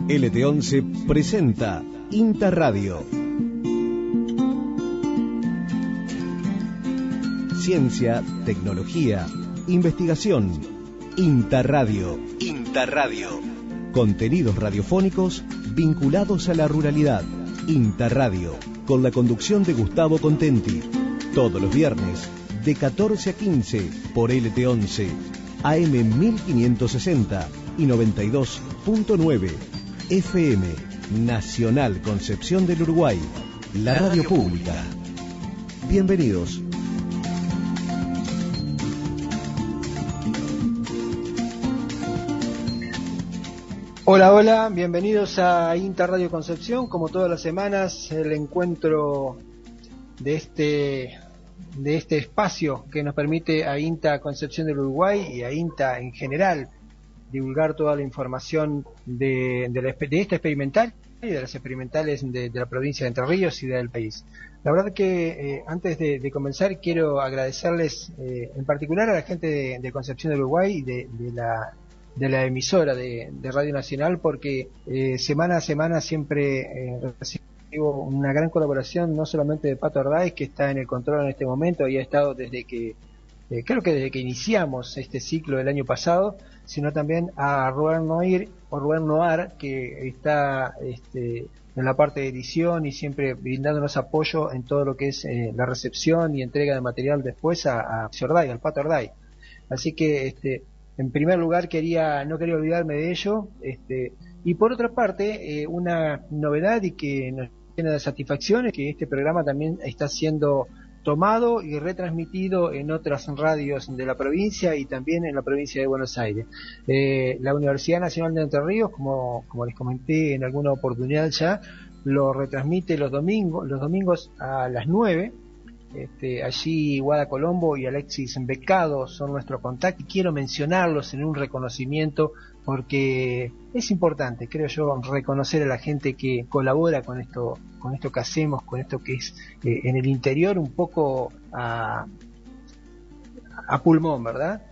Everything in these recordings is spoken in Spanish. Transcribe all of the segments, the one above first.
LT11 presenta INTA Radio. Ciencia, tecnología, investigación. INTA Radio. INTA Radio. Contenidos radiofónicos vinculados a la ruralidad. INTA Radio, con la conducción de Gustavo Contenti. Todos los viernes, de 14 a 15, por LT11, AM 1560 y 92.9. FM Nacional Concepción del Uruguay, la radio pública. Bienvenidos. Hola, hola, bienvenidos a INTA Radio Concepción. Como todas las semanas, el encuentro de este espacio que nos permite a INTA Concepción del Uruguay y a INTA en general divulgar toda la información de esta experimental y de las experimentales de la provincia de Entre Ríos y del país. La verdad que antes de comenzar quiero agradecerles en particular a la gente de Concepción del Uruguay y de la emisora de Radio Nacional, porque semana a semana siempre recibo una gran colaboración, no solamente de Pato Ardáez, que está en el control en este momento y ha estado desde que creo que desde que iniciamos este ciclo del año pasado, sino también a Rubén Noar, que está en la parte de edición y siempre brindándonos apoyo en todo lo que es la recepción y entrega de material después al Pato Ardáez. Así que en primer lugar no quería olvidarme de ello, y por otra parte una novedad y que nos llena de satisfacción es que este programa también está siendo tomado y retransmitido en otras radios de la provincia y también en la provincia de Buenos Aires. La Universidad Nacional de Entre Ríos, como les comenté en alguna oportunidad ya, lo retransmite los domingos a las 9. Allí Guada Colombo y Alexis Becado son nuestro contacto y quiero mencionarlos en un reconocimiento porque es importante, creo yo, reconocer a la gente que colabora con esto que hacemos, con esto que es en el interior un poco a pulmón, ¿verdad?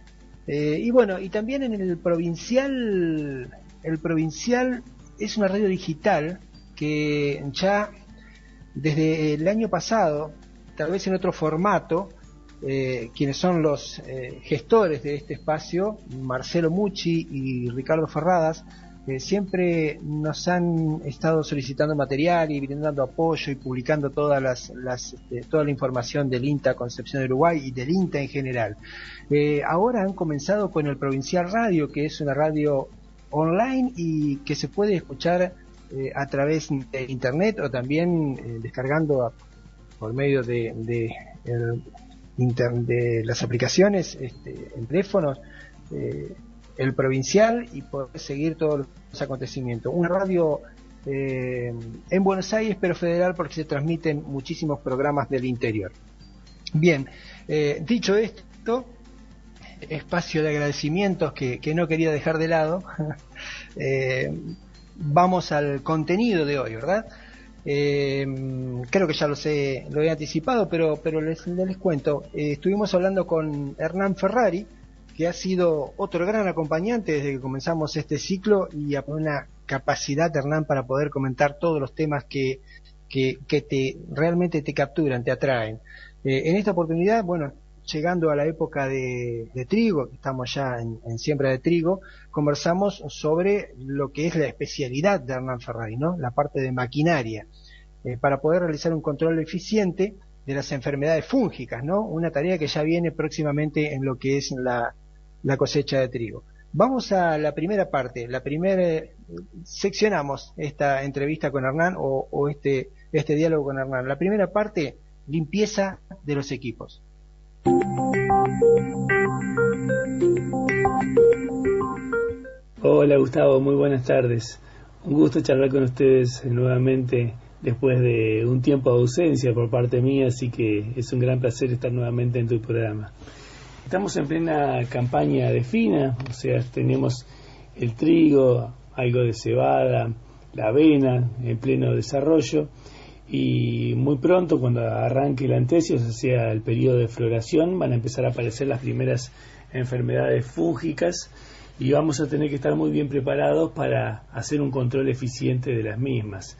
Y bueno, y también en el provincial es una radio digital que ya desde el año pasado, tal vez en otro formato, quienes son los gestores de este espacio, Marcelo Mucci y Ricardo Ferradas, siempre nos han estado solicitando material y brindando apoyo y publicando toda la información del INTA Concepción del Uruguay y del INTA en general. Ahora han comenzado con el Provincial Radio, que es una radio online y que se puede escuchar a través de internet o también descargando por medio de las aplicaciones en teléfonos, el Provincial, y poder seguir todos los acontecimientos. Una radio en Buenos Aires, pero federal, porque se transmiten muchísimos programas del interior. Bien, dicho esto, espacio de agradecimientos que no quería dejar de lado, vamos al contenido de hoy, ¿verdad? Creo que ya lo he anticipado, pero les cuento. Estuvimos hablando con Hernán Ferrari, que ha sido otro gran acompañante desde que comenzamos este ciclo, y a una capacidad, Hernán, para poder comentar todos los temas que realmente te capturan, te atraen. En esta oportunidad, bueno, llegando a la época de trigo, estamos ya en siembra de trigo, conversamos sobre lo que es la especialidad de Hernán Ferrari, ¿no? La parte de maquinaria, para poder realizar un control eficiente de las enfermedades fúngicas, ¿no? Una tarea que ya viene próximamente en lo que es la cosecha de trigo. Vamos a la primera parte, seccionamos esta entrevista con Hernán o este diálogo con Hernán. La primera parte, limpieza de los equipos. Hola Gustavo, muy buenas tardes. Un gusto charlar con ustedes nuevamente después de un tiempo de ausencia por parte mía, así que es un gran placer estar nuevamente en tu programa. Estamos en plena campaña de fina, o sea, tenemos el trigo, algo de cebada, la avena en pleno desarrollo, y muy pronto, cuando arranque la antesis, o sea, el periodo de floración, van a empezar a aparecer las primeras enfermedades fúngicas y vamos a tener que estar muy bien preparados para hacer un control eficiente de las mismas.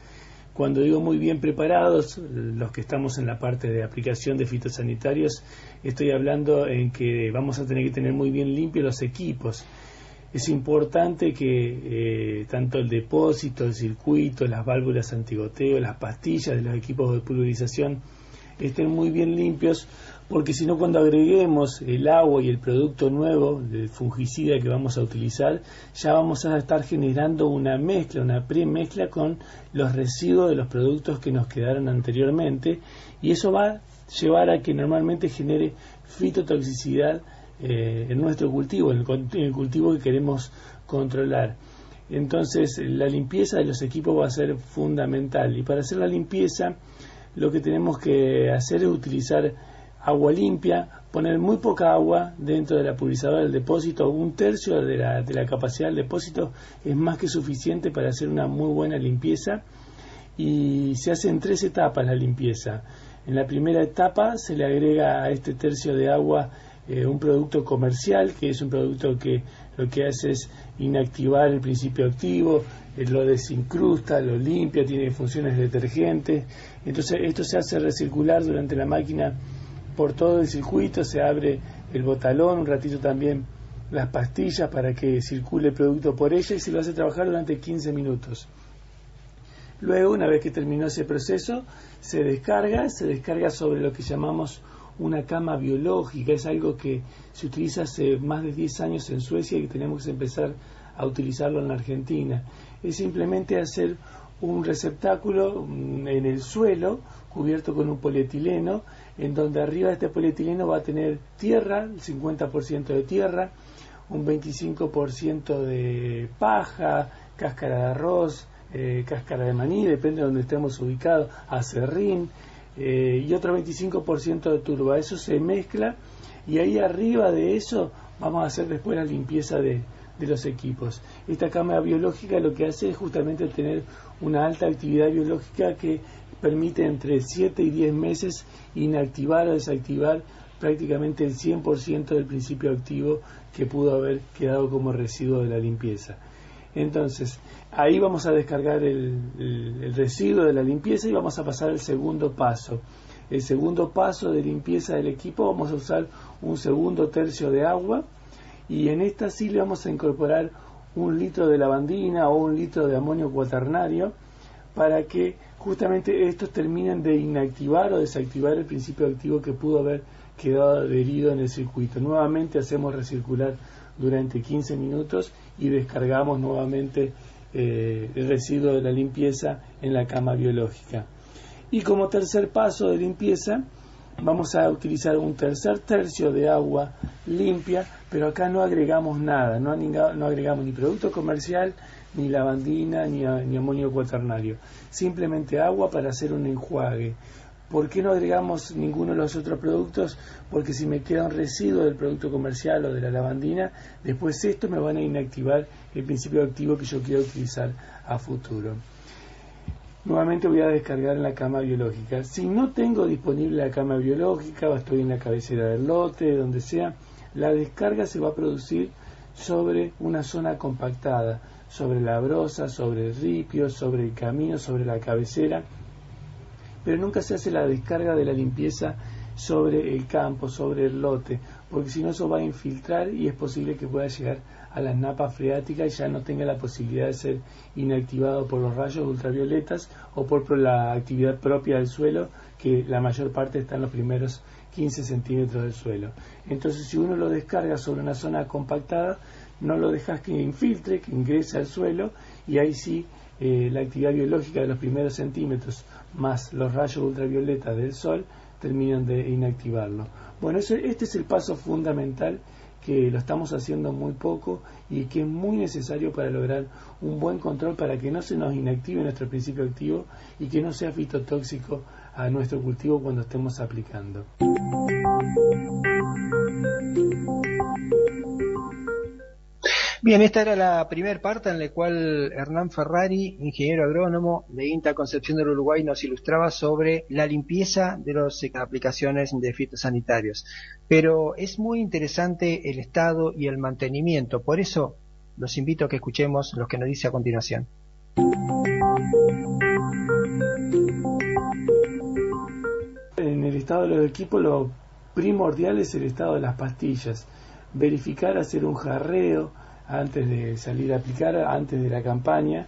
Cuando digo muy bien preparados, los que estamos en la parte de aplicación de fitosanitarios, estoy hablando en que vamos a tener que tener muy bien limpios los equipos. Es importante que tanto el depósito, el circuito, las válvulas antigoteo, las pastillas de los equipos de pulverización estén muy bien limpios, porque si no, cuando agreguemos el agua y el producto nuevo del fungicida que vamos a utilizar, ya vamos a estar generando una mezcla, una premezcla con los residuos de los productos que nos quedaron anteriormente, y eso va a llevar a que normalmente genere fitotoxicidad en nuestro cultivo, en el cultivo que queremos controlar. Entonces, la limpieza de los equipos va a ser fundamental, y para hacer la limpieza lo que tenemos que hacer es utilizar agua limpia, poner muy poca agua dentro de la pulverizadora del depósito. 1/3 de la capacidad del depósito es más que suficiente para hacer una muy buena limpieza, y se hace en 3 etapas la limpieza. En la primera etapa se le agrega a este tercio de agua un producto comercial, que es un producto que lo que hace es inactivar el principio activo, lo desincrusta, lo limpia, tiene funciones detergentes. Entonces esto se hace recircular durante la máquina por todo el circuito, se abre el botalón, un ratito también las pastillas para que circule el producto por ella, y se lo hace trabajar durante 15 minutos. Luego, una vez que terminó ese proceso, se descarga sobre lo que llamamos una cama biológica. Es algo que se utiliza hace más de 10 años en Suecia y que tenemos que empezar a utilizarlo en la Argentina. Es simplemente hacer un receptáculo en el suelo cubierto con un polietileno, en donde arriba de este polietileno va a tener tierra, el 50% de tierra, un 25% de paja, cáscara de arroz, cáscara de maní, depende de donde estemos ubicados, acerrín, y otro 25% de turba. Eso se mezcla, y ahí arriba de eso vamos a hacer después la limpieza de los equipos. Esta cámara biológica lo que hace es justamente tener una alta actividad biológica que permite entre 7 y 10 meses inactivar o desactivar prácticamente el 100% del principio activo que pudo haber quedado como residuo de la limpieza. Entonces, ahí vamos a descargar el residuo de la limpieza y vamos a pasar al segundo paso. El segundo paso de limpieza del equipo, vamos a usar un segundo tercio de agua, y en esta sí le vamos a incorporar 1 litro de lavandina o 1 litro de amonio cuaternario, para que justamente estos terminen de inactivar o desactivar el principio activo que pudo haber quedado adherido en el circuito. Nuevamente hacemos recircular durante 15 minutos y descargamos nuevamente el residuo de la limpieza en la cama biológica. Y como tercer paso de limpieza, vamos a utilizar un tercer tercio de agua limpia, pero acá no agregamos nada, no agregamos ni producto comercial, ni lavandina, ni amonio cuaternario, simplemente agua para hacer un enjuague. ¿Por qué no agregamos ninguno de los otros productos? Porque si me queda un residuo del producto comercial o de la lavandina, después esto me van a inactivar el principio activo que yo quiero utilizar a futuro. Nuevamente voy a descargar en la cama biológica. Si no tengo disponible la cama biológica, o estoy en la cabecera del lote, donde sea, la descarga se va a producir sobre una zona compactada, sobre la brosa, sobre el ripio, sobre el camino, sobre la cabecera, pero nunca se hace la descarga de la limpieza sobre el campo, sobre el lote, porque si no eso va a infiltrar y es posible que pueda llegar a las napas freáticas y ya no tenga la posibilidad de ser inactivado por los rayos ultravioletas o por la actividad propia del suelo, que la mayor parte está en los primeros 15 centímetros del suelo. Entonces, si uno lo descarga sobre una zona compactada, no lo dejas que infiltre, que ingrese al suelo, y ahí sí la actividad biológica de los primeros centímetros más los rayos ultravioletas del sol terminan de inactivarlo. Bueno, este es el paso fundamental, que lo estamos haciendo muy poco y que es muy necesario para lograr un buen control, para que no se nos inactive nuestro principio activo y que no sea fitotóxico a nuestro cultivo cuando estemos aplicando. Bien, esta era la primera parte en la cual Hernán Ferrari, ingeniero agrónomo de INTA Concepción del Uruguay, nos ilustraba sobre la limpieza de las aplicaciones de fitosanitarios. Pero es muy interesante el estado y el mantenimiento. Por eso los invito a que escuchemos lo que nos dice a continuación. En el estado de los equipos lo primordial es el estado de las pastillas. Verificar, hacer un jarreo antes de salir a aplicar, antes de la campaña,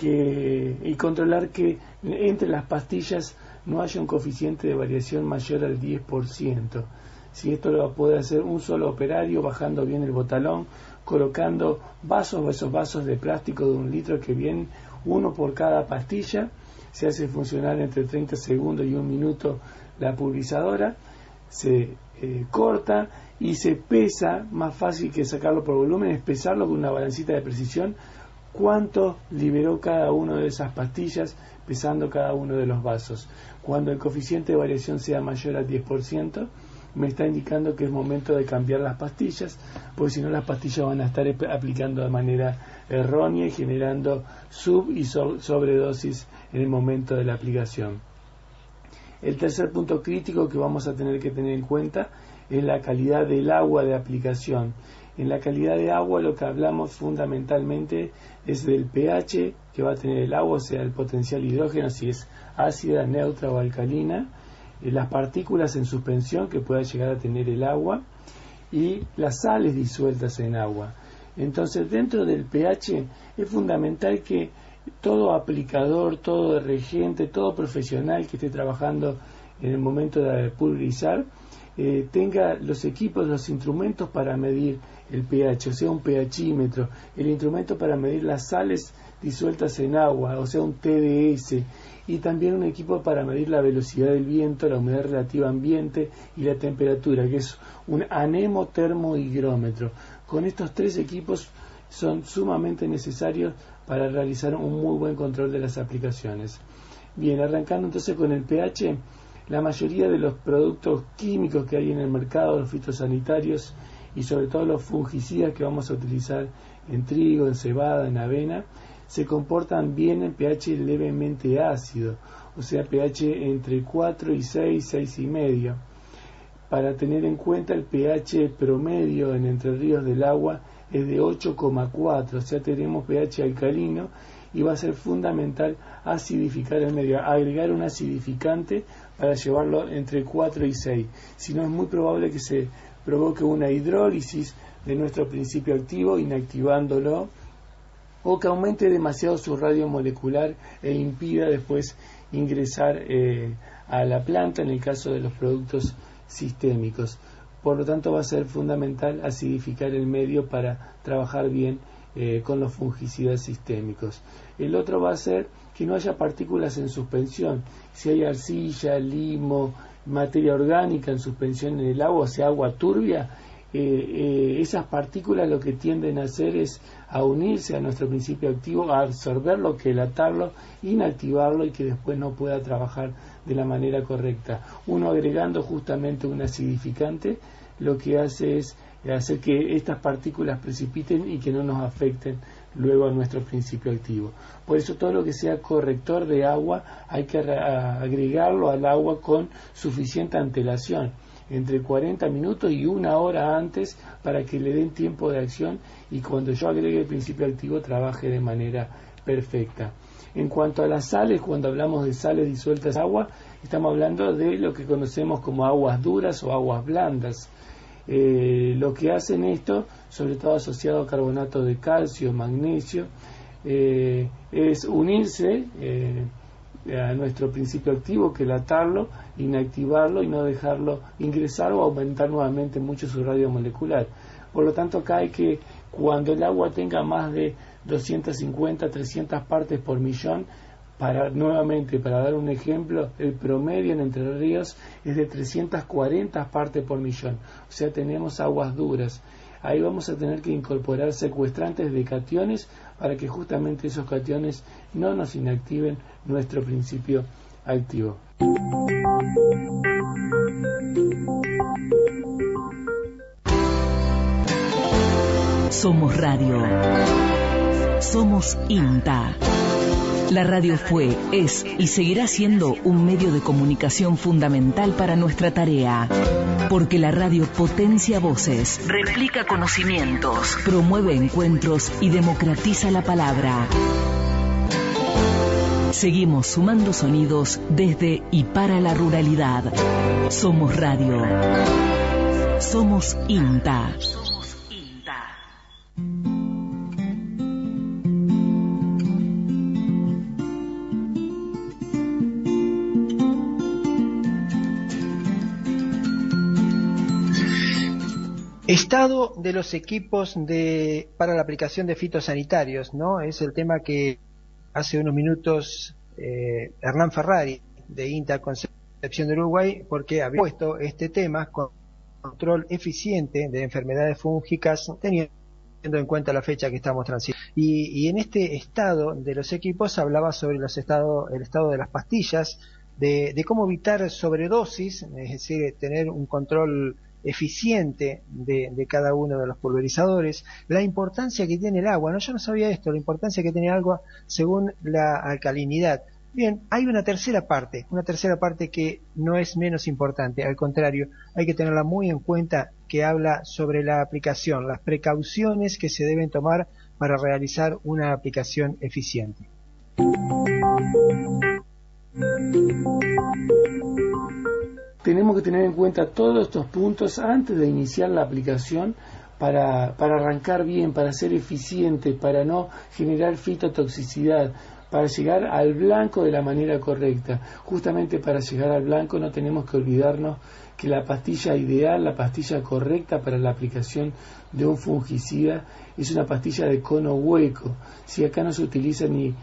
y controlar que entre las pastillas no haya un coeficiente de variación mayor al 10%. Si esto lo puede hacer un solo operario, bajando bien el botalón, colocando esos vasos de plástico de 1 litro que vienen, uno por cada pastilla, se hace funcionar entre 30 segundos y 1 minuto la pulverizadora, se corta y se pesa. Más fácil que sacarlo por volumen es pesarlo con una balancita de precisión, cuánto liberó cada una de esas pastillas, pesando cada uno de los vasos. Cuando el coeficiente de variación sea mayor al 10%, me está indicando que es momento de cambiar las pastillas, porque si no las pastillas van a estar aplicando de manera errónea y generando y sobredosis en el momento de la aplicación. El tercer punto crítico que vamos a tener que tener en cuenta es la calidad del agua de aplicación. En la calidad de agua lo que hablamos fundamentalmente es del pH que va a tener el agua, o sea, el potencial hidrógeno, si es ácida, neutra o alcalina, las partículas en suspensión que pueda llegar a tener el agua y las sales disueltas en agua. Entonces, dentro del pH es fundamental que todo aplicador, todo regente, todo profesional que esté trabajando en el momento de pulverizar tenga los equipos, los instrumentos para medir el pH, o sea, un pHímetro, el instrumento para medir las sales disueltas en agua, o sea, un TDS, y también un equipo para medir la velocidad del viento, la humedad relativa ambiente y la temperatura, que es un anemotermohigrómetro. Con estos 3 equipos son sumamente necesarios para realizar un muy buen control de las aplicaciones. Bien, arrancando entonces con el pH, la mayoría de los productos químicos que hay en el mercado, los fitosanitarios y sobre todo los fungicidas que vamos a utilizar en trigo, en cebada, en avena, se comportan bien en pH levemente ácido, o sea, pH entre 4 y 6, 6,5. Para tener en cuenta, el pH promedio en Entre Ríos del agua es de 8,4, o sea, tenemos pH alcalino y va a ser fundamental acidificar el medio, agregar un acidificante para llevarlo entre 4 y 6. Si no, es muy probable que se provoque una hidrólisis de nuestro principio activo, inactivándolo, o que aumente demasiado su radio molecular e impida después ingresar a la planta en el caso de los productos sistémicos. Por lo tanto, va a ser fundamental acidificar el medio para trabajar bien con los fungicidas sistémicos. El otro va a ser que no haya partículas en suspensión. Si hay arcilla, limo, materia orgánica en suspensión en el agua, o sea, agua turbia, esas partículas lo que tienden a hacer es a unirse a nuestro principio activo, a absorberlo, quelatarlo, inactivarlo y que después no pueda trabajar de la manera correcta. Uno agregando justamente un acidificante lo que hace es hacer que estas partículas precipiten y que no nos afecten luego a nuestro principio activo. Por eso todo lo que sea corrector de agua hay que agregarlo al agua con suficiente antelación, entre 40 minutos y 1 hora antes, para que le den tiempo de acción y cuando yo agregue el principio activo trabaje de manera perfecta. En cuanto a las sales, cuando hablamos de sales disueltas en agua, estamos hablando de lo que conocemos como aguas duras o aguas blandas. Lo que hacen esto, sobre todo asociado a carbonato de calcio, magnesio, es unirse a nuestro principio activo, quelatarlo, inactivarlo y no dejarlo ingresar o aumentar nuevamente mucho su radio molecular. Por lo tanto, acá hay que, cuando el agua tenga más de 250, 300 partes por millón, para dar un ejemplo, el promedio en Entre Ríos es de 340 partes por millón, o sea, tenemos aguas duras. Ahí vamos a tener que incorporar secuestrantes de cationes para que justamente esos cationes no nos inactiven nuestro principio activo. Somos radio. Somos INTA. La radio fue, es y seguirá siendo un medio de comunicación fundamental para nuestra tarea. Porque la radio potencia voces, replica conocimientos, promueve encuentros y democratiza la palabra. Seguimos sumando sonidos desde y para la ruralidad. Somos Radio. Somos INTA. Estado de los equipos para la aplicación de fitosanitarios, ¿no? Es el tema que hace unos minutos Hernán Ferrari de INTA Concepción de Uruguay, porque había puesto este tema, control eficiente de enfermedades fúngicas, teniendo en cuenta la fecha que estamos transitando. Y en este estado de los equipos hablaba sobre el estado de las pastillas, de cómo evitar sobredosis, es decir, tener un control eficiente de cada uno de los pulverizadores, la importancia que tiene el agua, ¿no? Yo no sabía esto, la importancia que tiene el agua según la alcalinidad. Bien, hay una tercera parte que no es menos importante, al contrario, hay que tenerla muy en cuenta, que habla sobre la aplicación, las precauciones que se deben tomar para realizar una aplicación eficiente. Tenemos que tener en cuenta todos estos puntos antes de iniciar la aplicación para arrancar bien, para ser eficiente, para no generar fitotoxicidad, para llegar al blanco de la manera correcta. Justamente para llegar al blanco no tenemos que olvidarnos que la pastilla ideal, la pastilla correcta para la aplicación de un fungicida es una pastilla de cono hueco. Si acá no se utiliza ni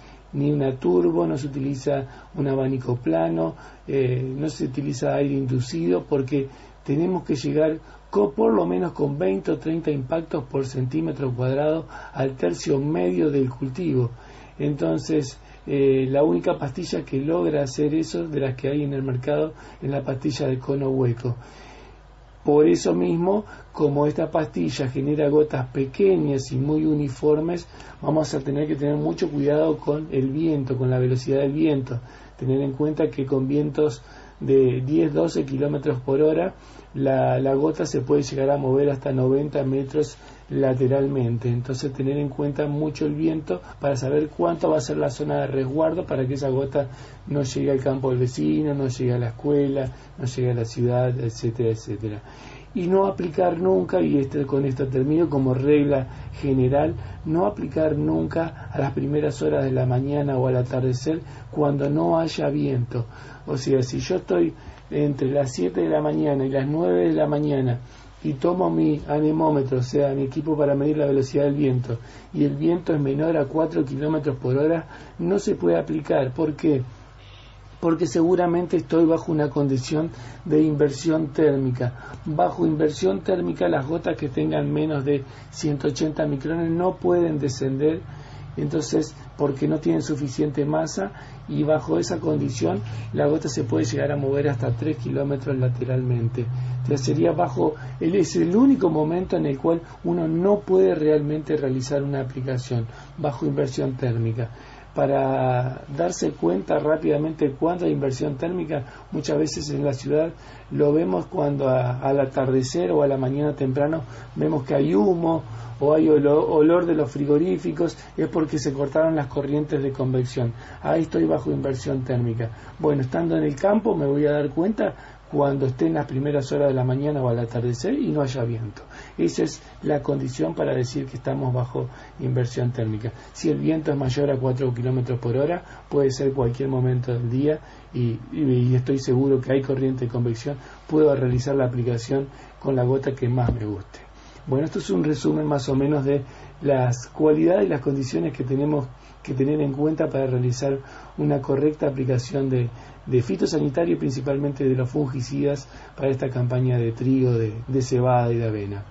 una turbo, no se utiliza un abanico plano, no se utiliza aire inducido, porque tenemos que llegar por lo menos con 20 o 30 impactos por centímetro cuadrado al tercio medio del cultivo. Entonces, la única pastilla que logra hacer eso de las que hay en el mercado es la pastilla de cono hueco. Por eso mismo, como esta pastilla genera gotas pequeñas y muy uniformes, vamos a tener que tener mucho cuidado con el viento, con la velocidad del viento. Tener en cuenta que con vientos de 10-12 kilómetros por hora, la gota se puede llegar a mover hasta 90 metros lateralmente. Entonces tener en cuenta mucho el viento para saber cuánto va a ser la zona de resguardo para que esa gota no llegue al campo del vecino, no llegue a la escuela, no llegue a la ciudad, etcétera, etcétera. Y no aplicar nunca, y con esto termino como regla general, no aplicar nunca a las primeras horas de la mañana o al atardecer cuando no haya viento. O sea, si yo estoy entre las 7 de la mañana y las 9 de la mañana y tomo mi anemómetro, o sea, mi equipo para medir la velocidad del viento, y el viento es menor a 4 kilómetros por hora, no se puede aplicar. ¿Por qué? Porque seguramente estoy bajo una condición de inversión térmica. Bajo inversión térmica, las gotas que tengan menos de 180 micrones no pueden descender, entonces, porque no tienen suficiente masa, y bajo esa condición la gota se puede llegar a mover hasta 3 kilómetros lateralmente. Entonces es el único momento en el cual uno no puede realmente realizar una aplicación bajo inversión térmica. Para darse cuenta rápidamente cuándo hay inversión térmica, muchas veces en la ciudad lo vemos cuando al atardecer o a la mañana temprano vemos que hay humo o hay olor de los frigoríficos, es porque se cortaron las corrientes de convección. Ahí estoy bajo inversión térmica. Bueno, estando en el campo me voy a dar cuenta cuando esté en las primeras horas de la mañana o al atardecer y no haya viento. Esa es la condición para decir que estamos bajo inversión térmica. Si el viento es mayor a 4 kilómetros por hora, puede ser cualquier momento del día y estoy seguro que hay corriente de convección, puedo realizar la aplicación con la gota que más me guste. Bueno, esto es un resumen más o menos de las cualidades y las condiciones que tenemos que tener en cuenta para realizar una correcta aplicación de fitosanitario y principalmente de los fungicidas para esta campaña de trigo, de cebada y de avena.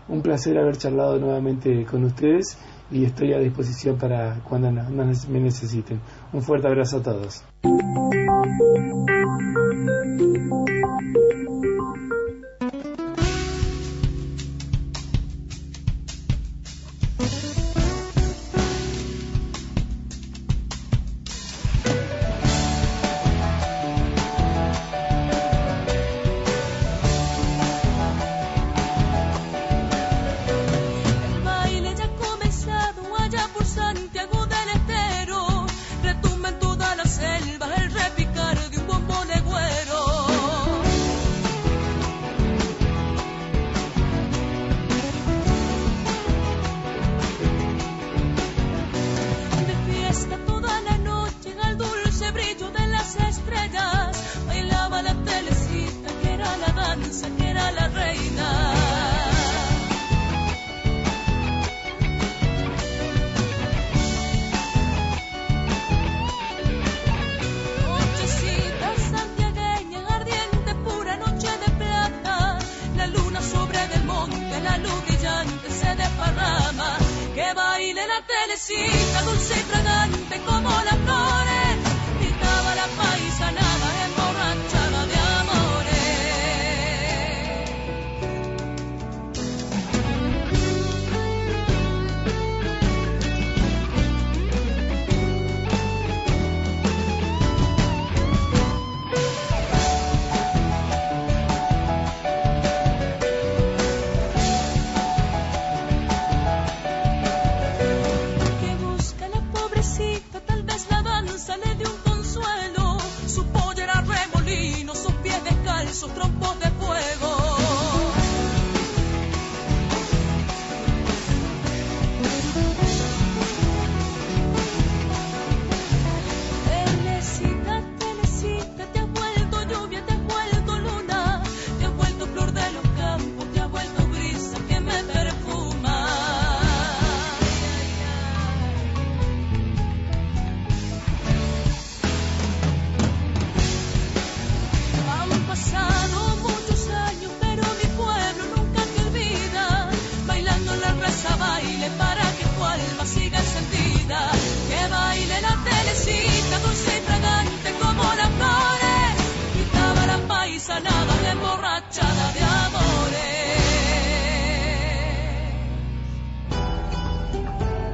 Un placer haber charlado nuevamente con ustedes y estoy a disposición para cuando me necesiten. Un fuerte abrazo a todos. por Santiago del Estero, retumba en toda la selva el repicar de un bombo legüero. De fiesta toda la noche al dulce brillo de las estrellas, bailaba la telecita que era la danza, que era la reina. Telecita dulce y fragante como las flores, gritaba la paisanada emborrachada de sus trompos de fuego. Telecita, telecita, te has vuelto lluvia, te has vuelto luna, te has vuelto flor de los campos, te has vuelto brisa que me perfuma. Han pasado muchos años, pero mi pueblo nunca te olvida, bailando la raza baile para que tu alma siga encendida. Que baile la telecita dulce y fragante como las flores, gritaba la paisanada emborrachada de amores.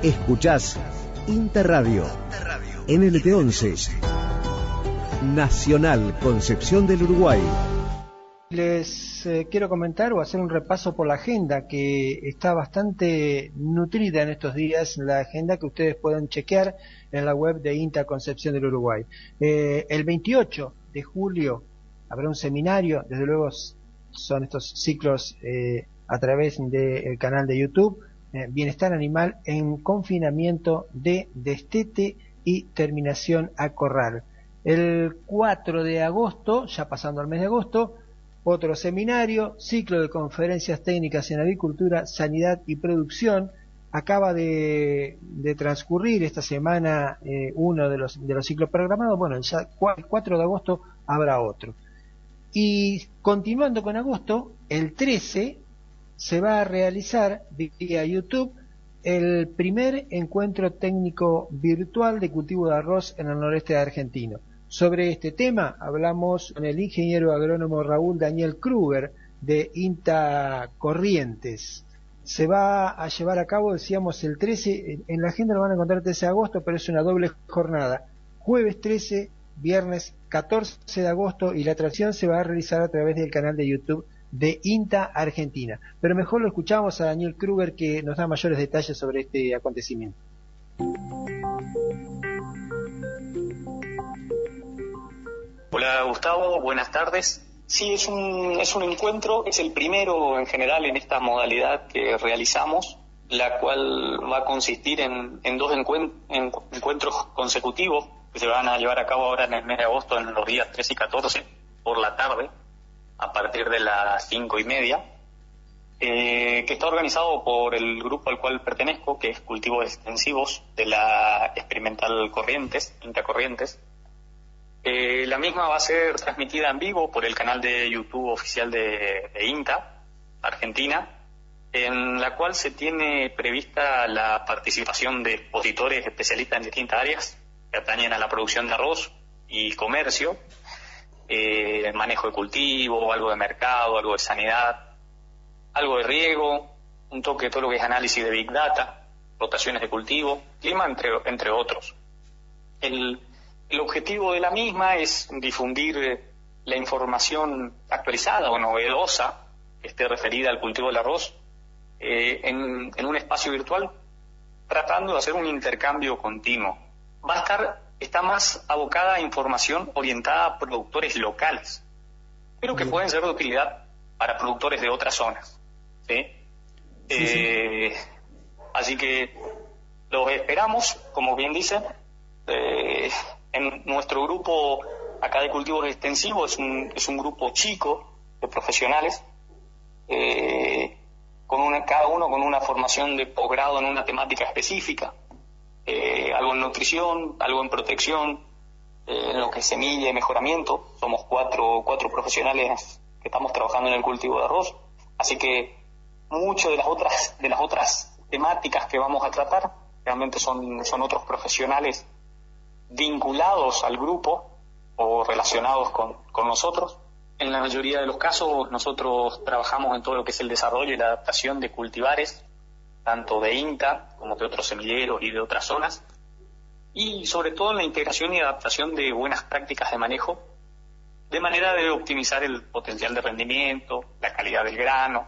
Escuchás Interradio, NLT11, Nacional Concepción del Uruguay. Les quiero comentar o hacer un repaso por la agenda que está bastante nutrida en estos días, la agenda que ustedes pueden chequear en la web de INTA Concepción del Uruguay. El 28 de julio habrá un seminario, desde luego son estos ciclos a través del canal de YouTube, Bienestar Animal en Confinamiento de Destete y Terminación a Corral. El 4 de agosto, ya pasando al mes de agosto, otro seminario, ciclo de conferencias técnicas en agricultura, sanidad y producción. Acaba de transcurrir esta semana uno de los ciclos programados. Bueno, el 4 de agosto habrá otro. Y continuando con agosto, el 13 se va a realizar vía YouTube el primer encuentro técnico virtual de cultivo de arroz en el noreste argentino. Sobre este tema hablamos con el ingeniero agrónomo Raúl Daniel Kruger de INTA Corrientes. Se va a llevar a cabo, decíamos, el 13, en la agenda lo van a encontrar el 13 de agosto, pero es una doble jornada. Jueves 13, viernes 14 de agosto, y la transmisión se va a realizar a través del canal de YouTube de INTA Argentina. Pero mejor lo escuchamos a Daniel Kruger, que nos da mayores detalles sobre este acontecimiento. Hola Gustavo, buenas tardes. Sí, es un encuentro, es el primero en general en esta modalidad que realizamos, la cual va a consistir en dos encuentros consecutivos que se van a llevar a cabo ahora en el mes de agosto, en los días 13 y 14, por la tarde, a partir de las 5:30, que está organizado por el grupo al cual pertenezco, que es Cultivos Extensivos de la Experimental Corrientes, INTA Corrientes. La misma va a ser transmitida en vivo por el canal de YouTube oficial de INTA Argentina, en la cual se tiene prevista la participación de expositores especialistas en distintas áreas que atañen a la producción de arroz y comercio, el manejo de cultivo, algo de mercado, algo de sanidad, algo de riego, un toque de todo lo que es análisis de Big Data, rotaciones de cultivo, clima, entre otros. El objetivo de la misma es difundir la información actualizada o novedosa que esté referida al cultivo del arroz en un espacio virtual tratando de hacer un intercambio continuo. Está más abocada a información orientada a productores locales, pero que pueden ser de utilidad para productores de otras zonas, ¿sí? Sí. Así que los esperamos, como bien dicen, en nuestro grupo acá de cultivos extensivos. Es un grupo chico de profesionales, cada uno con una formación de posgrado en una temática específica, algo en nutrición, algo en protección, en lo que es semilla y mejoramiento. Somos cuatro profesionales que estamos trabajando en el cultivo de arroz, así que muchas de las otras temáticas que vamos a tratar realmente son otros profesionales vinculados al grupo o relacionados con nosotros. En la mayoría de los casos nosotros trabajamos en todo lo que es el desarrollo y la adaptación de cultivares, tanto de INTA como de otros semilleros y de otras zonas, y sobre todo en la integración y adaptación de buenas prácticas de manejo, de manera de optimizar el potencial de rendimiento, la calidad del grano,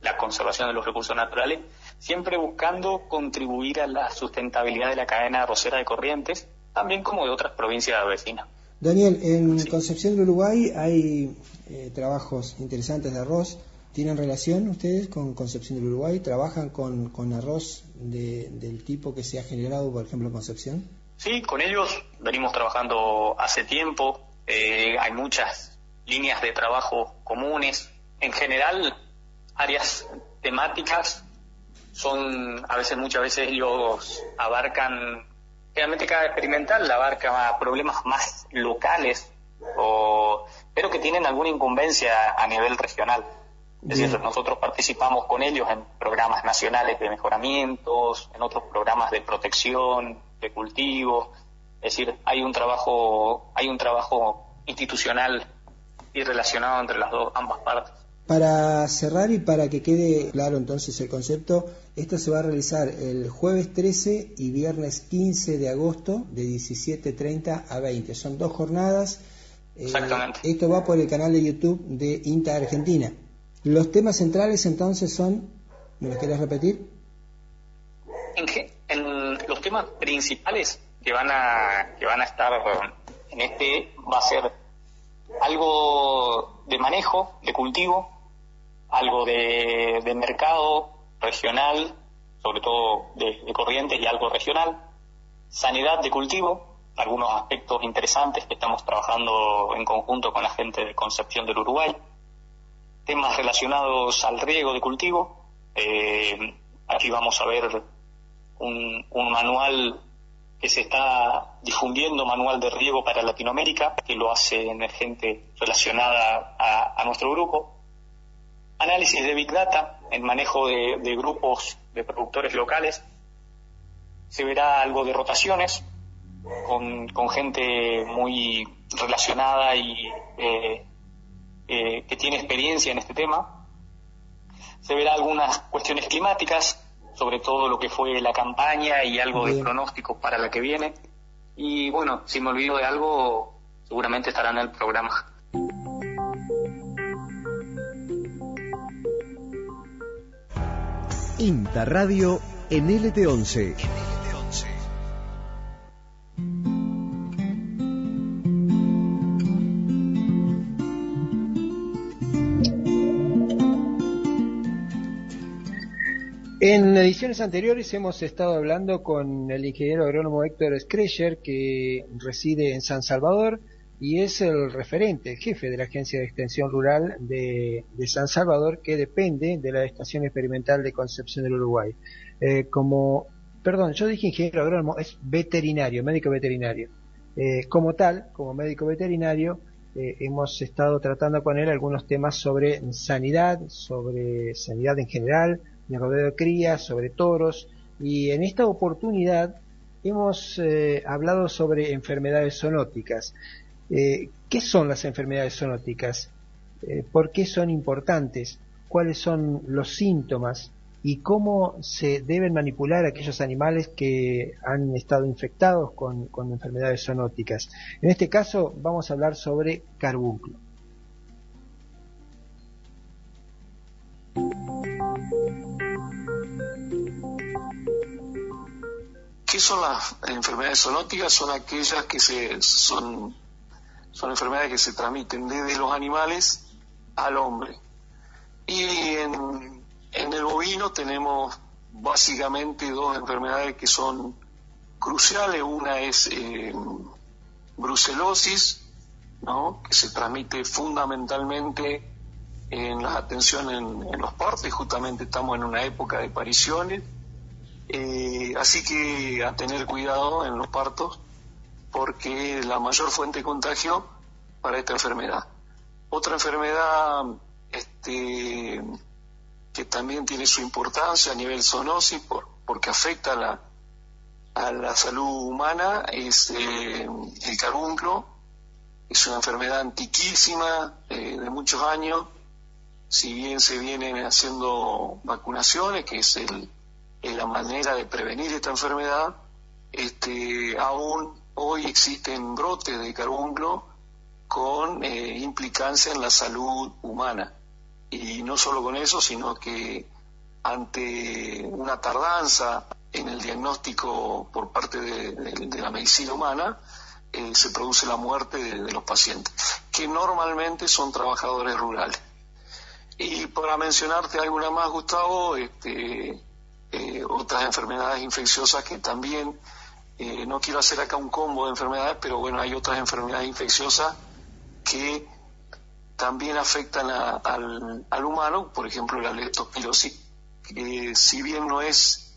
la conservación de los recursos naturales, siempre buscando contribuir a la sustentabilidad de la cadena arrocera de Corrientes, también como de otras provincias vecinas. Daniel, en Concepción del Uruguay hay trabajos interesantes de arroz. ¿Tienen relación ustedes con Concepción del Uruguay? ¿Trabajan con arroz del tipo que se ha generado, por ejemplo, en Concepción? Sí, con ellos venimos trabajando hace tiempo. Hay muchas líneas de trabajo comunes. En general, áreas temáticas muchas veces ellos abarcan, realmente cada experimental abarca problemas más locales, pero que tienen alguna incumbencia a nivel regional. Es decir, nosotros participamos con ellos en programas nacionales de mejoramientos, en otros programas de protección, de cultivo. Es decir, hay un trabajo institucional y relacionado entre ambas partes. Para cerrar y para que quede claro entonces el concepto, esto se va a realizar el jueves 13 y viernes 15 de agosto de 17:30 a 20. Son 2 jornadas. Exactamente. Esto va por el canal de YouTube de INTA Argentina. Los temas centrales entonces son, ¿me los querés repetir? En los temas principales que van a estar va a ser algo de manejo, de cultivo, algo de mercado regional, sobre todo de Corrientes, y algo regional, sanidad de cultivo, algunos aspectos interesantes que estamos trabajando en conjunto con la gente de Concepción del Uruguay, temas relacionados al riego de cultivo. Aquí vamos a ver un manual que se está difundiendo, manual de riego para Latinoamérica, que lo hace gente relacionada a nuestro grupo. Análisis de Big Data, en manejo de grupos de productores locales. Se verá algo de rotaciones con gente muy relacionada y que tiene experiencia en este tema. Se verá algunas cuestiones climáticas, sobre todo lo que fue la campaña y algo de pronóstico para la que viene. Y bueno, si me olvido de algo, seguramente estará en el programa. INTA Radio en LT11. En ediciones anteriores hemos estado hablando con el ingeniero agrónomo Héctor Skrecher, que reside en San Salvador y es el referente, el jefe de la Agencia de Extensión Rural de San Salvador, que depende de la Estación Experimental de Concepción del Uruguay. Yo dije ingeniero agrónomo, es veterinario, médico veterinario. Como médico veterinario, hemos estado tratando con él algunos temas sobre sanidad en general, de rodeo de crías, sobre toros, y en esta oportunidad hemos hablado sobre enfermedades zoonóticas. ¿Qué son las enfermedades zoonóticas? ¿Por qué son importantes? ¿Cuáles son los síntomas? ¿Y cómo se deben manipular aquellos animales que han estado infectados con enfermedades zoonóticas? En este caso vamos a hablar sobre carbúnculo. ¿Qué son las enfermedades zoonóticas? Son aquellas que son enfermedades que se transmiten desde los animales al hombre. Y en el bovino tenemos básicamente dos enfermedades que son cruciales. Una es brucelosis, ¿no?, que se transmite fundamentalmente en la atención en los partos, y justamente estamos en una época de pariciones, así que a tener cuidado en los partos, porque la mayor fuente de contagio para esta enfermedad. Otra enfermedad que también tiene su importancia a nivel zoonosis, porque afecta a la salud humana, es el carúnculo. Es una enfermedad antiquísima, de muchos años. Si bien se vienen haciendo vacunaciones, que es la manera de prevenir esta enfermedad, aún hoy existen brotes de carúnculo con implicancia en la salud humana. Y no solo con eso, sino que ante una tardanza en el diagnóstico por parte de la medicina humana, se produce la muerte de los pacientes, que normalmente son trabajadores rurales. Y para mencionarte alguna más, Gustavo, otras enfermedades infecciosas que también, no quiero hacer acá un combo de enfermedades, pero bueno, hay otras enfermedades infecciosas que también afectan al humano, por ejemplo la leptospirosis, que si bien no es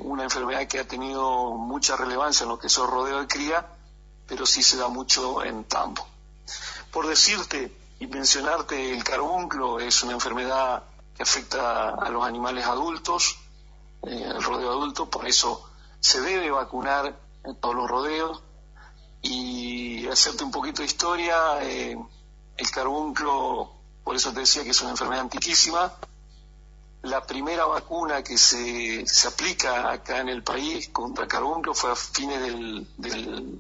una enfermedad que ha tenido mucha relevancia en lo que es el rodeo de cría, pero sí se da mucho en tambo. Por decirte y mencionarte, el carúnculo es una enfermedad que afecta a los animales adultos, el rodeo adulto, por eso se debe vacunar en todos los rodeos. Y hacerte un poquito de historia, el carúnculo, por eso te decía que es una enfermedad antiquísima. La primera vacuna que se aplica acá en el país contra carúnculo fue a fines del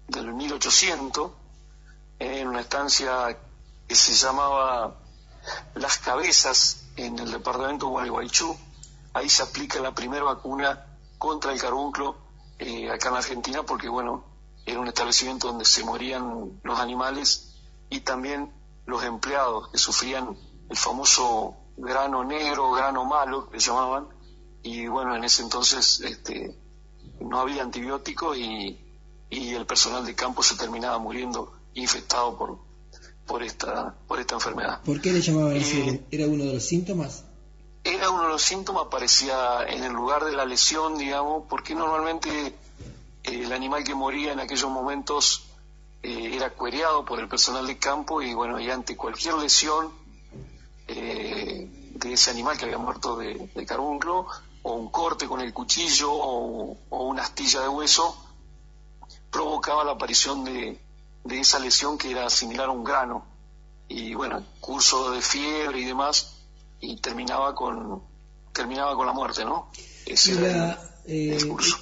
1800, en una estancia que se llamaba Las Cabezas, en el departamento de Gualeguaychú. Ahí se aplica la primera vacuna contra el carúnculo acá en Argentina, porque bueno, era un establecimiento donde se morían los animales y también los empleados, que sufrían el famoso grano negro, grano malo, que llamaban, y bueno, en ese entonces no había antibióticos y el personal de campo se terminaba muriendo infectado por esta enfermedad. ¿Por qué le llamaban así? ¿Era uno de los síntomas? Era uno de los síntomas, aparecía en el lugar de la lesión, digamos, porque normalmente el animal que moría en aquellos momentos era cuereado por el personal de campo, y bueno, y ante cualquier lesión de ese animal que había muerto de carúnculo, o un corte con el cuchillo, o una astilla de hueso, provocaba la aparición de esa lesión que era similar a un grano, y bueno, curso de fiebre y demás, y terminaba con la muerte, ¿no? Ese era el curso.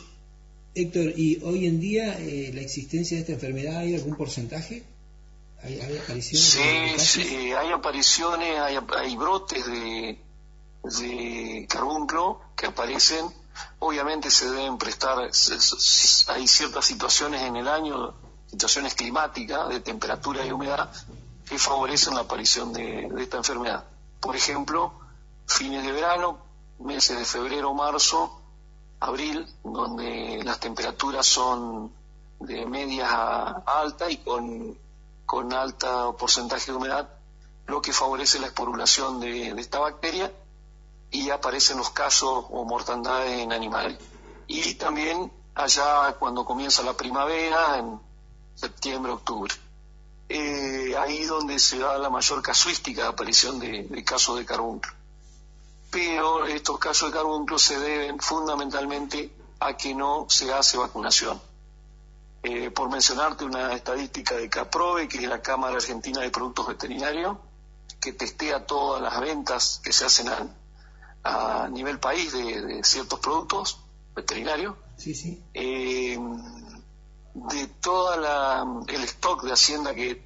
Héctor, ¿y hoy en día la existencia de esta enfermedad hay algún porcentaje? ¿Hay apariciones? Sí, hay apariciones, hay brotes de carúnculo que aparecen. Obviamente se deben prestar, hay ciertas situaciones en el año, situaciones climáticas de temperatura y humedad, que favorecen la aparición de esta enfermedad. Por ejemplo, fines de verano, meses de febrero, marzo, abril, donde las temperaturas son de medias a alta y con alto porcentaje de humedad, lo que favorece la esporulación de esta bacteria, y aparecen los casos o mortandades en animales. Y también allá cuando comienza la primavera, en septiembre, octubre. Ahí donde se da la mayor casuística de aparición de casos de carúnculo. Pero estos casos de carúnculo se deben fundamentalmente a que no se hace vacunación. Por mencionarte una estadística de CAPROVE, que es la Cámara Argentina de Productos Veterinarios, que testea todas las ventas que se hacen a nivel país de ciertos productos veterinarios. Sí. De todo el stock de hacienda que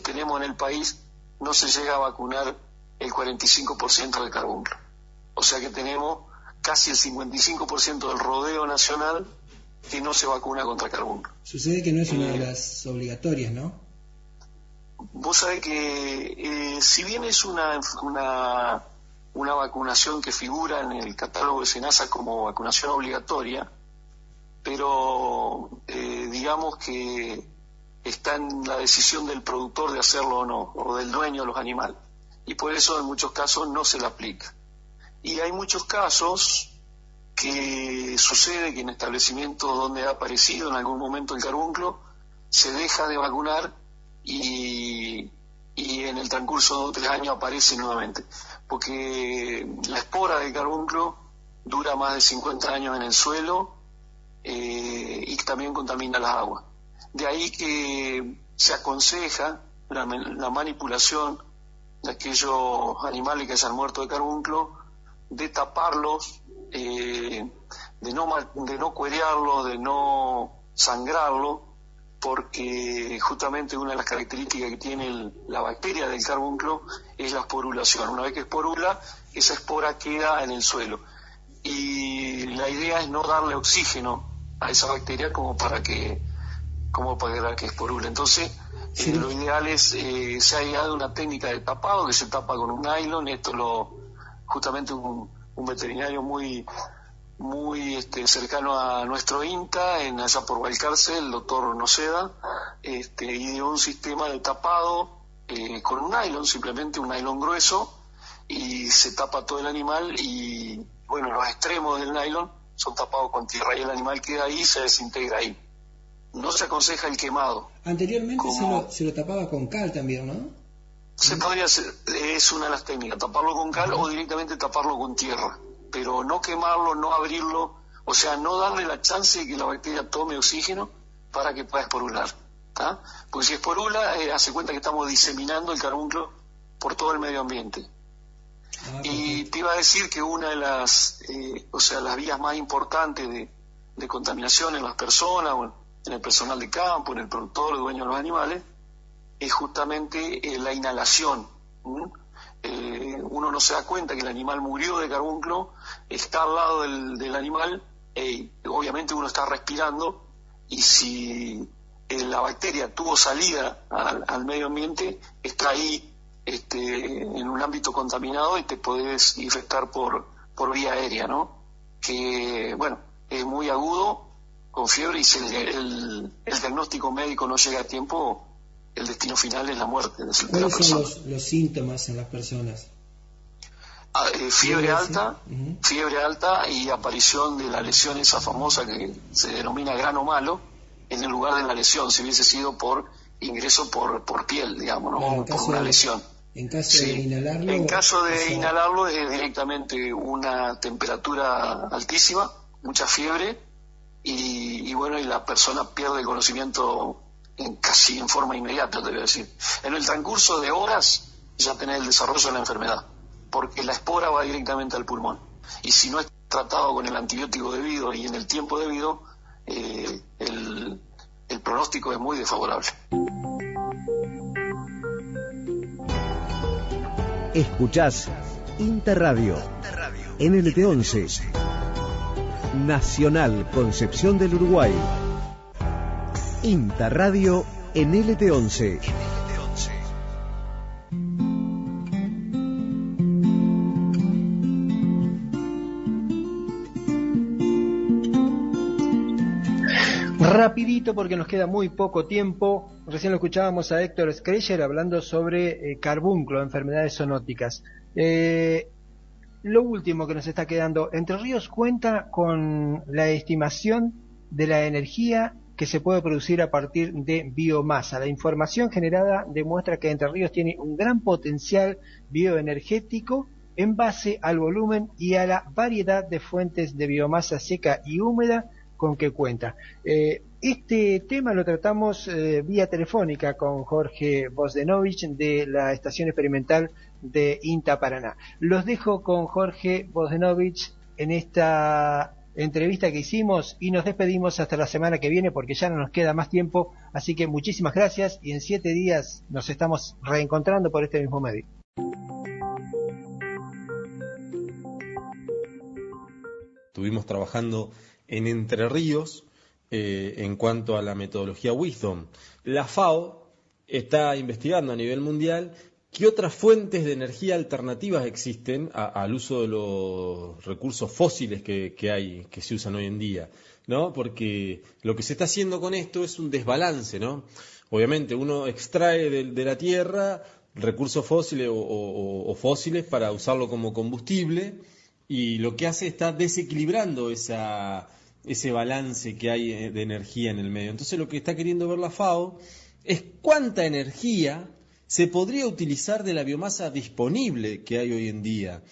tenemos en el país, no se llega a vacunar el 45% de carúnculo. O sea que tenemos casi el 55% del rodeo nacional que no se vacuna contra carbúnculo. Sucede que no es una de las obligatorias, ¿no? Vos sabés que si bien es una vacunación que figura en el catálogo de SENASA como vacunación obligatoria, pero digamos que está en la decisión del productor de hacerlo o no, o del dueño de los animales, y por eso en muchos casos no se le aplica. Y hay muchos casos que sucede que en establecimientos donde ha aparecido en algún momento el carbúnculo se deja de vacunar y en el transcurso de 3 años aparece nuevamente, porque la espora del carbúnculo dura más de 50 años en el suelo y también contamina las aguas. De ahí que se aconseja la manipulación de aquellos animales que se han muerto de carbúnculo, de taparlos, de no cuerearlos, de no sangrarlos, porque justamente una de las características que tiene la bacteria del carbúnculo es la esporulación. Una vez que esporula, esa espora queda en el suelo. Y la idea es no darle oxígeno a esa bacteria como para que esporule. Entonces, sí, lo ideal es, se ha llegado a una técnica de tapado que se tapa con un nylon. Esto justamente un veterinario muy cercano a nuestro INTA, allá por Balcarce, el doctor Noceda, ideó un sistema de tapado con un nylon, simplemente un nylon grueso, y se tapa todo el animal y, bueno, los extremos del nylon son tapados con tierra y el animal queda ahí y se desintegra ahí. No se aconseja el quemado. Anteriormente se lo tapaba con cal también, ¿no? Se podría hacer, es una de las técnicas, taparlo con cal o directamente taparlo con tierra, pero no quemarlo, no abrirlo, o sea, no darle la chance de que la bacteria tome oxígeno para que pueda esporular, ¿tá? Porque si esporula, hace cuenta que estamos diseminando el carbúnculo por todo el medio ambiente. Y te iba a decir que una de las vías más importantes de contaminación en las personas, en el personal de campo, en el productor, el dueño de los animales, es justamente la inhalación. Uno no se da cuenta que el animal murió de carbúnculo, está al lado del animal, obviamente uno está respirando, y si la bacteria tuvo salida al medio ambiente, está ahí en un ámbito contaminado y te podés infectar por vía aérea, ¿no? Que, bueno, es muy agudo, con fiebre, y si el diagnóstico médico no llega a tiempo, el destino final es la muerte de la persona. ¿Cuáles son los síntomas en las personas? Fiebre alta, fiebre alta y aparición de la lesión esa famosa que se denomina grano malo en el lugar de la lesión, si hubiese sido por ingreso por piel, digamos, ¿no? Claro, por una lesión. En caso de inhalarlo. En caso de inhalarlo es directamente una temperatura altísima, mucha fiebre y bueno, y la persona pierde el conocimiento casi en forma inmediata, te voy a decir. En el transcurso de horas ya tenés el desarrollo de la enfermedad, porque la espora va directamente al pulmón. Y si no es tratado con el antibiótico debido y en el tiempo debido, el pronóstico es muy desfavorable. Escuchás Interradio NLT11 Nacional Concepción del Uruguay. Interradio NLT11. Rapidito, porque nos queda muy poco tiempo. Recién lo escuchábamos a Héctor Schreyer hablando sobre carbúnculo, enfermedades zoonóticas. Lo último que nos está quedando, Entre Ríos cuenta con la estimación de la energía que se puede producir a partir de biomasa. La información generada demuestra que Entre Ríos tiene un gran potencial bioenergético en base al volumen y a la variedad de fuentes de biomasa seca y húmeda con que cuenta. Este tema lo tratamos vía telefónica con Jorge Bozdenovich de la Estación Experimental de INTA Paraná. Los dejo con Jorge Bozdenovich en esta entrevista que hicimos y nos despedimos hasta la semana que viene porque ya no nos queda más tiempo, así que muchísimas gracias y en 7 días nos estamos reencontrando por este mismo medio. estuvimos trabajando en Entre Ríos en cuanto a la metodología Wisdom. La FAO está investigando a nivel mundial qué otras fuentes de energía alternativas existen al uso de los recursos fósiles que se usan hoy en día, ¿no? Porque lo que se está haciendo con esto es un desbalance, ¿no? Obviamente uno extrae de la tierra recursos fósiles o fósiles para usarlo como combustible, y lo que hace está desequilibrando ese balance que hay de energía en el medio. Entonces lo que está queriendo ver la FAO es cuánta energía se podría utilizar de la biomasa disponible que hay hoy en día.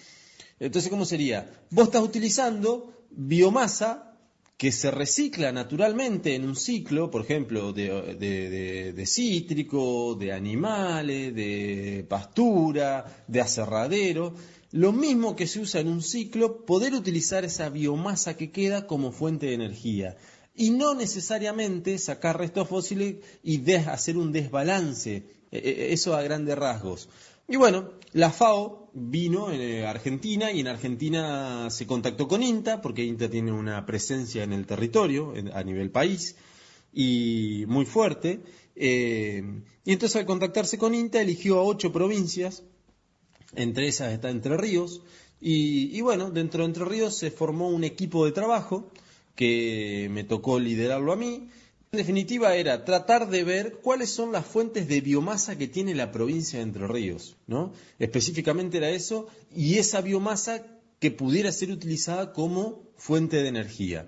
Entonces, ¿cómo sería? Vos estás utilizando biomasa que se recicla naturalmente en un ciclo, por ejemplo, de cítrico, de animales, de pastura, de aserradero. Lo mismo que se usa en un ciclo, poder utilizar esa biomasa que queda como fuente de energía. Y no necesariamente sacar restos fósiles y hacer un desbalance, eso a grandes rasgos. Y bueno, la FAO vino en Argentina, y en Argentina se contactó con INTA, porque INTA tiene una presencia en el territorio, a nivel país, y muy fuerte. Y entonces al contactarse con INTA eligió a 8 provincias, entre esas está Entre Ríos, y bueno, dentro de Entre Ríos se formó un equipo de trabajo que me tocó liderarlo a mí. En definitiva era tratar de ver cuáles son las fuentes de biomasa que tiene la provincia de Entre Ríos, ¿no? Específicamente era eso, y esa biomasa que pudiera ser utilizada como fuente de energía.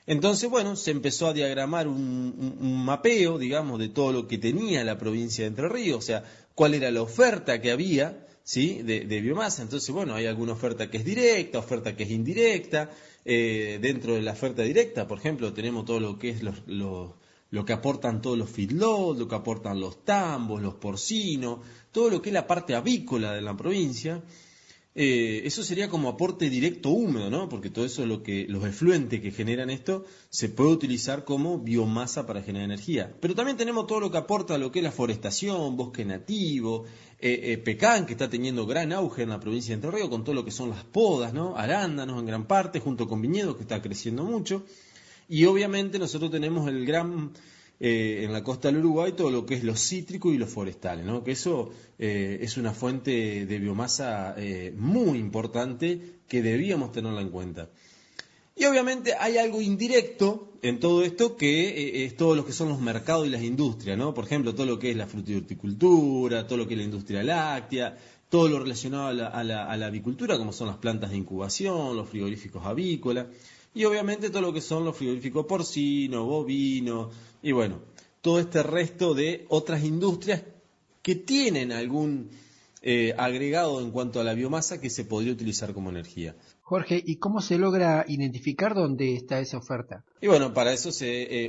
Entonces, bueno, se empezó a diagramar un mapeo, digamos, de todo lo que tenía la provincia de Entre Ríos, o sea, cuál era la oferta que había, ¿sí?, de biomasa. Entonces, bueno, hay alguna oferta que es directa, oferta que es indirecta. Dentro de la oferta directa, por ejemplo, tenemos todo lo que es lo que aportan todos los feedlots, lo que aportan los tambos, los porcinos, todo lo que es la parte avícola de la provincia. Eso sería como aporte directo húmedo, ¿no? Porque todo eso, los efluentes que generan esto, se puede utilizar como biomasa para generar energía. Pero también tenemos todo lo que aporta lo que es la forestación, bosque nativo, pecan, que está teniendo gran auge en la provincia de Entre Ríos, con todo lo que son las podas, ¿no? Arándanos en gran parte, junto con viñedos, que está creciendo mucho. Y obviamente nosotros tenemos el gran... en la costa del Uruguay, todo lo que es los cítricos y los forestales, ¿no? Que eso es una fuente de biomasa muy importante que debíamos tenerla en cuenta. Y obviamente hay algo indirecto en todo esto, que es todo lo que son los mercados y las industrias, ¿no? Por ejemplo, todo lo que es la fruta y horticultura, todo lo que es la industria láctea, todo lo relacionado a la avicultura, como son las plantas de incubación, los frigoríficos avícolas. Y obviamente todo lo que son los frigoríficos porcino, bovino, y bueno, todo este resto de otras industrias que tienen algún agregado en cuanto a la biomasa que se podría utilizar como energía. Jorge, ¿y cómo se logra identificar dónde está esa oferta? Y bueno, para eso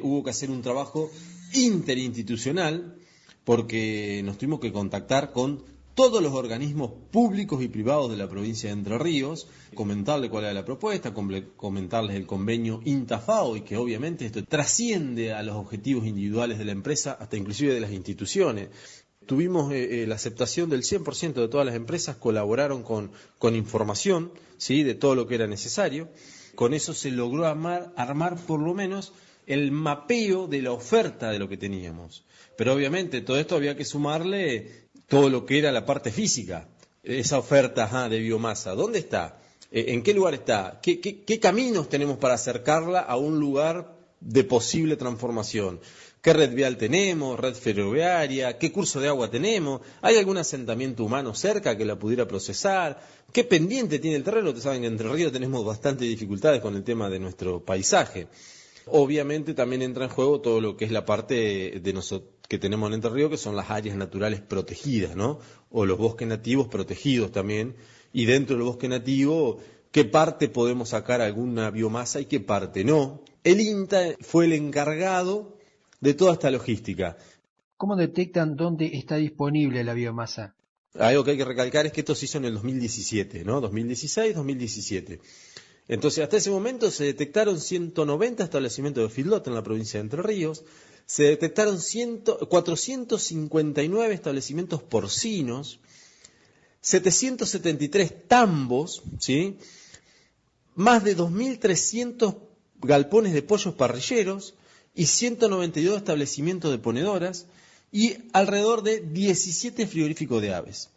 hubo que hacer un trabajo interinstitucional, porque nos tuvimos que contactar con todos los organismos públicos y privados de la provincia de Entre Ríos, comentarles cuál era la propuesta, comentarles el convenio INTA-FAO, y que obviamente esto trasciende a los objetivos individuales de la empresa, hasta inclusive de las instituciones. Tuvimos la aceptación del 100% de todas las empresas, colaboraron con información, ¿sí?, de todo lo que era necesario. Con eso se logró armar por lo menos el mapeo de la oferta de lo que teníamos. Pero obviamente todo esto había que sumarle todo lo que era la parte física, esa oferta de biomasa. ¿Dónde está? ¿En qué lugar está? ¿Qué caminos tenemos para acercarla a un lugar de posible transformación? ¿Qué red vial tenemos? ¿Red ferroviaria? ¿Qué curso de agua tenemos? ¿Hay algún asentamiento humano cerca que la pudiera procesar? ¿Qué pendiente tiene el terreno? Ustedes saben que en Entre Ríos tenemos bastantes dificultades con el tema de nuestro paisaje. Obviamente también entra en juego todo lo que es la parte que tenemos en Entre Ríos, que son las áreas naturales protegidas, ¿no? O los bosques nativos protegidos también. Y dentro del bosque nativo, ¿qué parte podemos sacar alguna biomasa y qué parte no? El INTA fue el encargado de toda esta logística. ¿Cómo detectan dónde está disponible la biomasa? Algo que hay que recalcar es que esto se hizo en el 2017, ¿no? 2016, 2017. Entonces, hasta ese momento se detectaron 190 establecimientos de feedlot en la provincia de Entre Ríos, se detectaron 459 establecimientos porcinos, 773 tambos, ¿sí?, más de 2.300 galpones de pollos parrilleros y 192 establecimientos de ponedoras y alrededor de 17 frigoríficos de aves.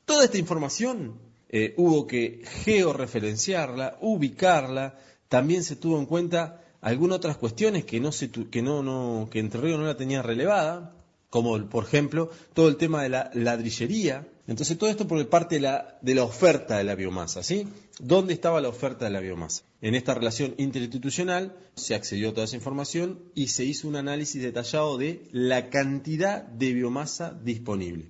Toda esta información hubo que georreferenciarla, ubicarla. También se tuvo en cuenta algunas otras cuestiones que Entre Ríos no la tenía relevada, como por ejemplo todo el tema de la ladrillería. Entonces todo esto por parte de la oferta de la biomasa, ¿sí? ¿Dónde estaba la oferta de la biomasa? En esta relación interinstitucional se accedió a toda esa información y se hizo un análisis detallado de la cantidad de biomasa disponible.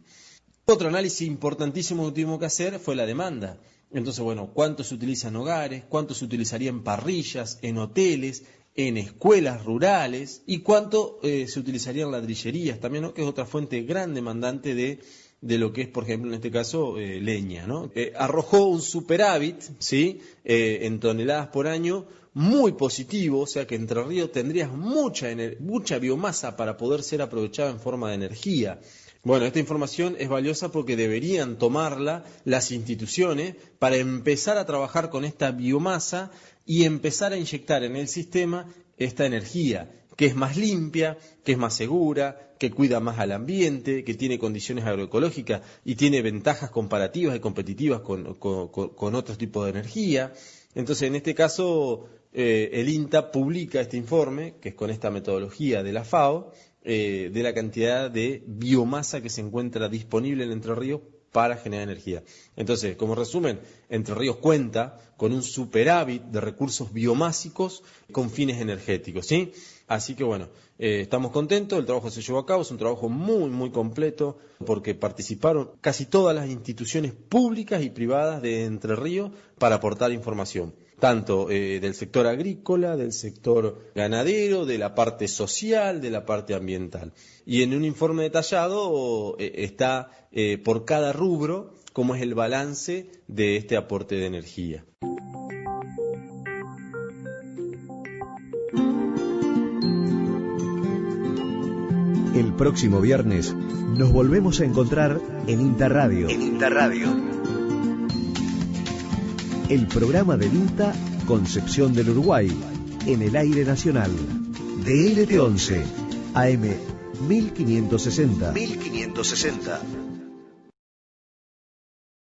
Otro análisis importantísimo que tuvimos que hacer fue la demanda. Entonces, bueno, ¿cuánto se utiliza en hogares? ¿Cuánto se utilizaría en parrillas, en hoteles, en escuelas rurales? ¿Y cuánto se utilizaría en ladrillerías también, ¿no? Que es otra fuente gran demandante de lo que es, por ejemplo, en este caso, leña, ¿no? Arrojó un superávit, ¿sí? En toneladas por año, muy positivo, o sea que Entre Ríos tendrías mucha biomasa para poder ser aprovechada en forma de energía. Bueno, esta información es valiosa porque deberían tomarla las instituciones para empezar a trabajar con esta biomasa y empezar a inyectar en el sistema esta energía, que es más limpia, que es más segura, que cuida más al ambiente, que tiene condiciones agroecológicas y tiene ventajas comparativas y competitivas con otros tipos de energía. Entonces, en este caso, el INTA publica este informe, que es con esta metodología de la FAO, de la cantidad de biomasa que se encuentra disponible en Entre Ríos para generar energía. Entonces, como resumen, Entre Ríos cuenta con un superávit de recursos biomásicos con fines energéticos, ¿sí? Así que bueno, estamos contentos, el trabajo se llevó a cabo, es un trabajo muy, muy completo, porque participaron casi todas las instituciones públicas y privadas de Entre Ríos para aportar información, tanto del sector agrícola, del sector ganadero, de la parte social, de la parte ambiental. Y en un informe detallado está por cada rubro cómo es el balance de este aporte de energía. El próximo viernes nos volvemos a encontrar en Interradio. El programa del INTA Concepción del Uruguay, en el aire nacional. DLT11, AM 1560.